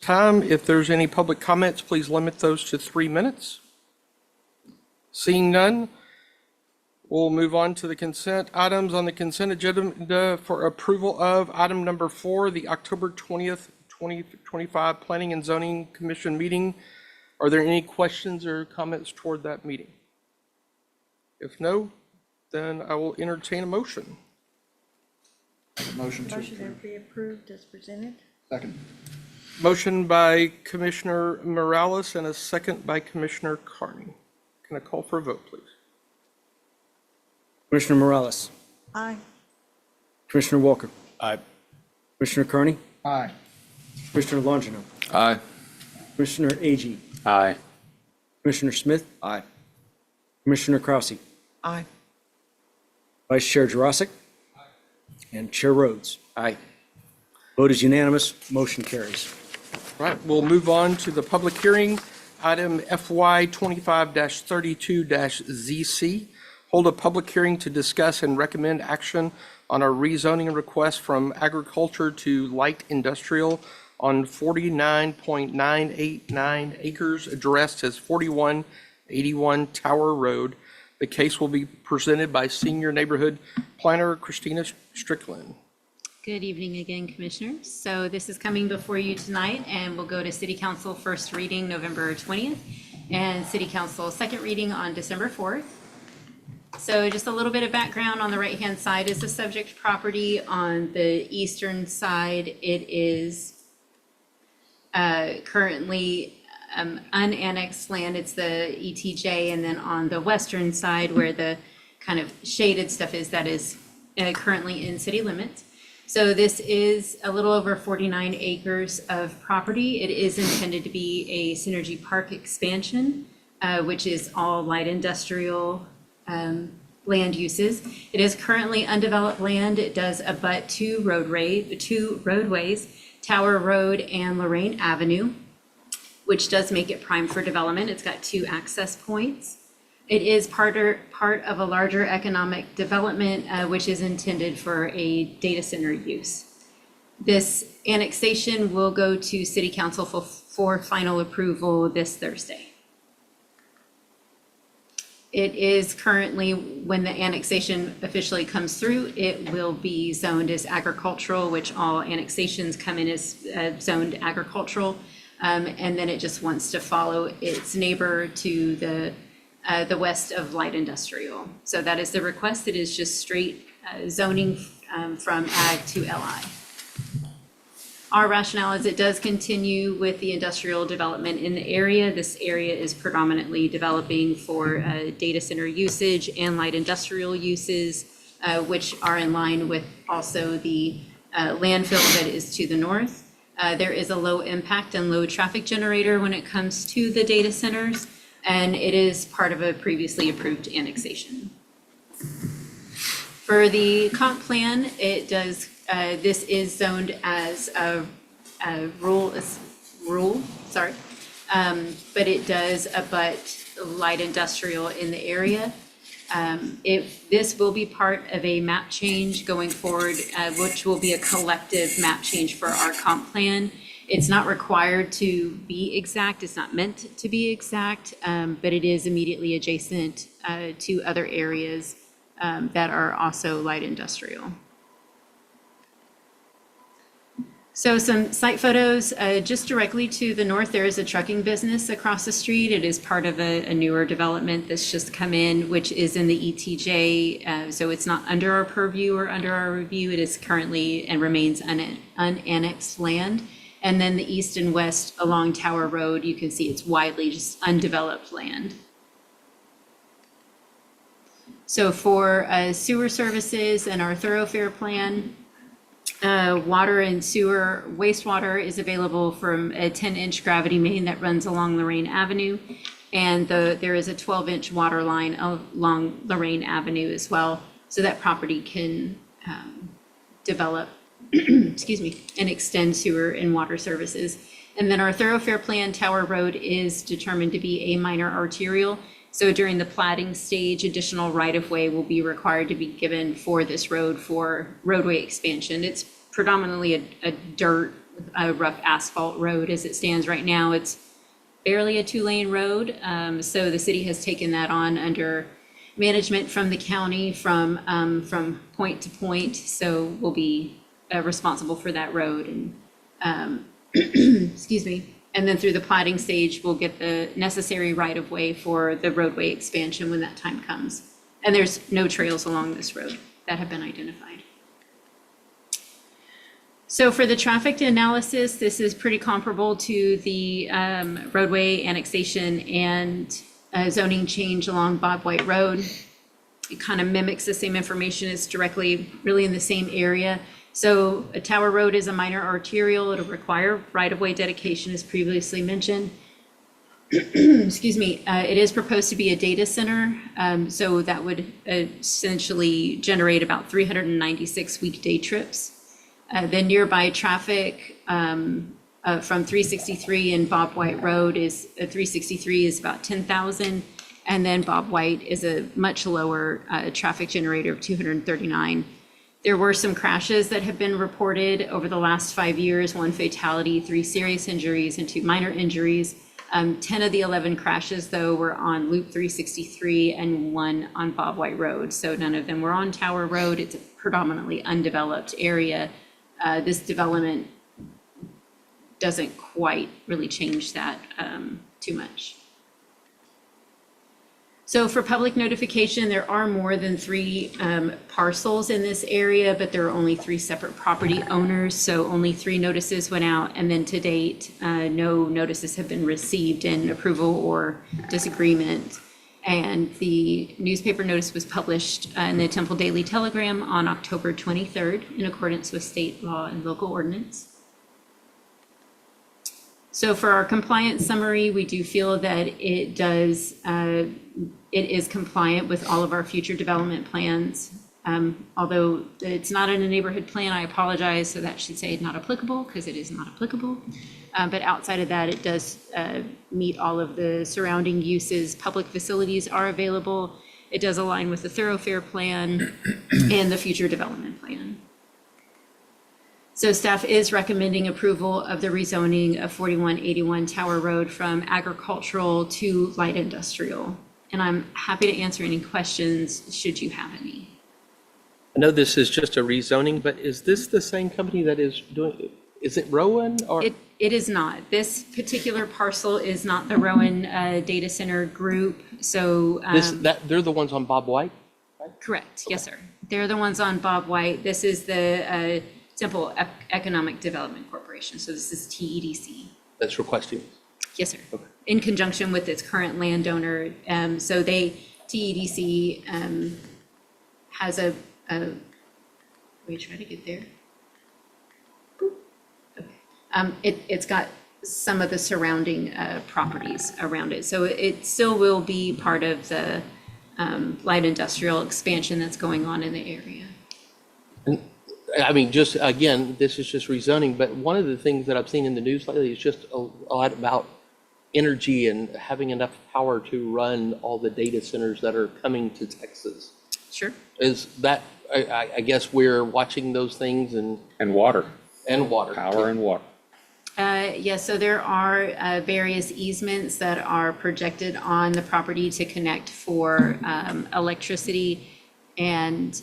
Time. If there's any public comments, please limit those to 3 minutes. Seeing none, we'll move on to the consent items on the consent agenda for approval of item number 4, the October 20th, 2025 Planning and Zoning Commission meeting. Are there any questions or comments toward that meeting? If no, then I will entertain a motion. Motion to Motion approve. to be approved as presented. Second. Motion by Commissioner Morales and a second by Commissioner Carney. Can I call for a vote, please? Commissioner Morales. Aye. Commissioner Walker. Aye. Commissioner Carney. Aye. Commissioner Longino. Aye. Commissioner Agee. Aye. Commissioner Smith. Aye. Commissioner Krause. Aye. Vice Chair Jurasik. And Chair Rhodes. Aye. Vote is unanimous. Motion carries. Right, we'll move on to the public hearing. Item FY 25-32-ZC. Hold a public hearing to discuss and recommend action on a rezoning request from agriculture to light industrial on 49.989 acres addressed as 4181 Tower Road. The case will be presented by Senior Neighborhood Planner Christina Strickland. Good evening again, Commissioners. So this is coming before you tonight, and we'll go to City Council first reading November 20th, and City Council second reading on December 4th. So just a little bit of background. On the right-hand side is the subject property. On the eastern side, it is currently unannexed land. It's the ETJ, and then on the western side, where the kind of shaded stuff is, that is currently in city limits. So this is a little over 49 acres of property. It is intended to be a Synergy Park expansion, which is all light industrial land uses. It is currently undeveloped land. It does abut two roadways, Tower Road and Lorraine Avenue, which does make it prime for development. It's got 2 access points. It is part of a larger economic development, which is intended for a data center use. This annexation will go to City Council for final approval this Thursday. It is currently, when the annexation officially comes through, it will be zoned as agricultural, which all annexations come in as zoned agricultural. And then it just wants to follow its neighbor to the west of light industrial. So that is the request. It is just straight zoning from ag to LI. Our rationale is it does continue with the industrial development in the area. This area is predominantly developing for data center usage and light industrial uses, which are in line with also the landfill that is to the north. There is a low impact and low traffic generator when it comes to the data centers, and it is part of a previously approved annexation. For the comp plan, it does, this is zoned as a rural, but it does abut light industrial in the area. This will be part of a map change going forward, which will be a collective map change for our comp plan. It's not required to be exact. It's not meant to be exact, but it is immediately adjacent to other areas that are also light industrial. So some site photos, just directly to the north, there is a trucking business across the street. It is part of a newer development that's just come in, which is in the ETJ. So it's not under our purview or under our review. It is currently and remains unannexed land. And then the east and west along Tower Road, you can see it's widely just undeveloped land. So for sewer services and our thoroughfare plan, water and sewer, wastewater is available from a 10-inch gravity main that runs along Lorraine Avenue. And there is a 12-inch water line along Lorraine Avenue as well. So that property can develop, excuse me, and extend sewer and water services. And then our thoroughfare plan, Tower Road, is determined to be a minor arterial. So during the platting stage, additional right-of-way will be required to be given for this road for roadway expansion. It's predominantly a dirt a rough asphalt road as it stands right now. It's barely a 2-lane road. So the city has taken that on under management from the county from point to point. So we'll be responsible for that road and, excuse me. And then through the plating stage, we'll get the necessary right-of-way for the roadway expansion when that time comes. And there's no trails along this road that have been identified. So for the traffic analysis, this is pretty comparable to the roadway annexation and zoning change along Bob White Road. It kind of mimics the same information. It's directly really in the same area. So a Tower Road is a minor arterial. It'll require right-of-way dedication as previously mentioned. Excuse me, it is proposed to be a data center. So that would essentially generate about 396 weekday trips. The nearby traffic from 363 and Bob White Road is 363 is about 10,000. And then Bob White is a much lower traffic generator of 239. There were some crashes that have been reported over the last 5 years, 1 fatality, 3 serious injuries, and 2 minor injuries. 10 of the 11 crashes, though, were on Loop 363 and 1 on Bob White Road. So none of them were on Tower Road. It's a predominantly undeveloped area. This development doesn't quite really change that too much. So for public notification, there are more than 3 parcels in this area, but there are only 3 separate property owners. So only 3 notices went out. And then to date, no notices have been received in approval or disagreement. And the newspaper notice was published in the Temple Daily Telegram on October 23rd in accordance with state law and local ordinance. So for our compliance summary, we do feel that it does, it is compliant with all of our future development plans. Although it's not in a neighborhood plan, I apologize. So that should say not applicable because it is not applicable. But outside of that, it does meet all of the surrounding uses. Public facilities are available. It does align with the thoroughfare plan and the future development plan. So staff is recommending approval of the rezoning of 4181 Tower Road from agricultural to light industrial. And I'm happy to answer any questions should you have any. I know this is just a rezoning, but is this the same company that is doing, is it Rowan or? It is not. This particular parcel is not the Rowan Data Center Group. So They're the ones on Bob White? correct. Yes, sir. They're the ones on Bob White. This is the Temple Economic Development Corporation. So this is TEDC. That's requesting. Yes, sir. Okay. In conjunction with its current landowner. So TEDC has let me try to get there. Boop. Okay. It's got some of the surrounding properties around it. So it still will be part of the light industrial expansion that's going on in the area. I mean, just, again, this is just rezoning, but one of the things that I've seen in the news lately is just a lot about energy and having enough power to run all the data centers that are coming to Texas. Sure. Is that, I guess we're watching those things and water, water. power and water. Yes, so there are various easements that are projected on the property to connect for electricity and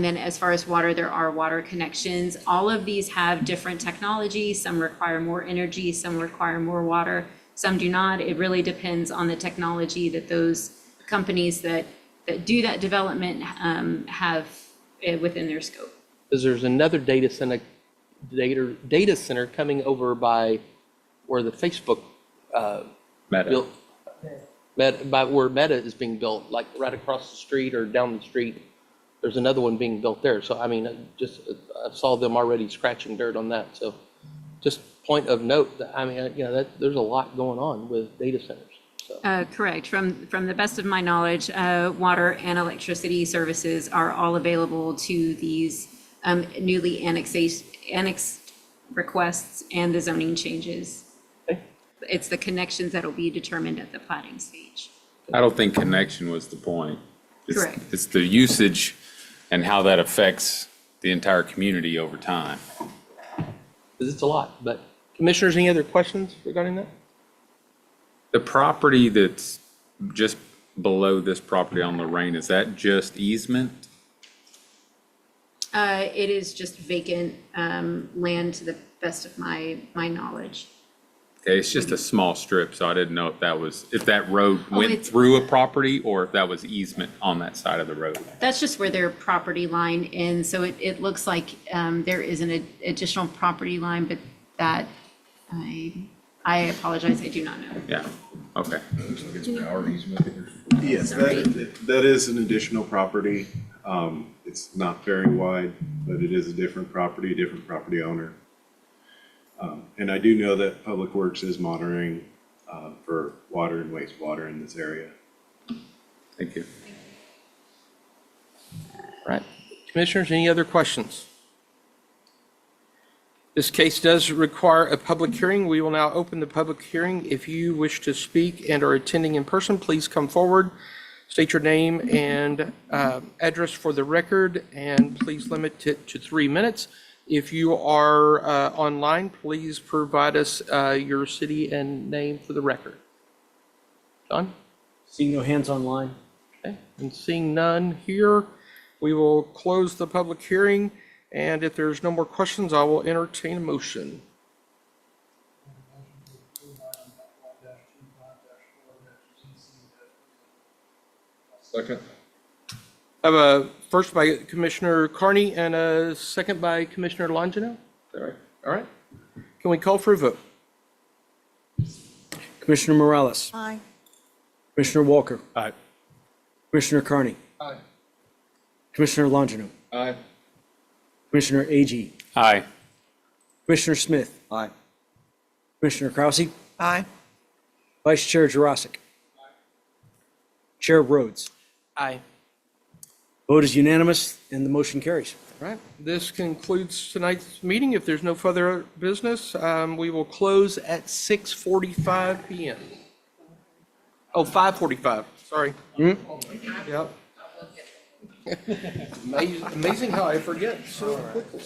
then as far as water, there are water connections. All of these have different technology. Some require more energy, some require more water, some do not. It really depends on the technology that those companies that do that development have within their scope. Because there's another data center coming over by where the Facebook Meta. built, by where Meta is being built, like right across the street or down the street. There's another one being built there. So, I mean, I saw them already scratching dirt on that. So just point of note, that, I mean, there's a lot going on with data centers. So. Correct. From the best of my knowledge, water and electricity services are all available to these newly annexed requests and the zoning changes. Okay. It's the connections that will be determined at the plating stage. I don't think connection was the point. Correct. It's the usage and how that affects the entire community over time. because it's a lot. But commissioners, any other questions regarding that? The property that's just below this property on Lorraine, is that just easement? It is just vacant land to the best of my knowledge. Okay, it's just a small strip, so I didn't know if that road went it's- through a property or if that was easement on that side of the road. That's just where their property line ends, so it looks like there is an additional property line, but that, I apologize, I do not know. Yeah, okay. Yes, that is an additional property. It's not very wide, but it is a different property owner. And I do know that Public Works is monitoring for water and wastewater in this area. Thank you. Right. Commissioners, any other questions? This case does require a public hearing. We will now open the public hearing. If you wish to speak and are attending in person, please come forward, state your name and address for the record, and please limit it to 3 minutes. If you are online, please provide us your city and name for the record. John? Seeing no hands online? Okay, and seeing none here, we will close the public hearing, and if there's no more questions, I will entertain a motion. Second. I have a first by Commissioner Carney and a second by Commissioner Longino. All right, all right. Can we call for a vote? Commissioner Morales? Aye. Commissioner Walker? Aye. Commissioner Carney? Aye. Commissioner Longino? Aye. Commissioner Agee? Aye. Commissioner Smith? Aye. Commissioner Krause? Aye. Vice Chair Jurasik? Chair Rhodes? Aye. Vote is unanimous and the motion carries. All right, this concludes tonight's meeting. If there's no further business, we will close at 6:45 PM. Oh, 5:45, sorry. Yep. Amazing how I forget so quickly.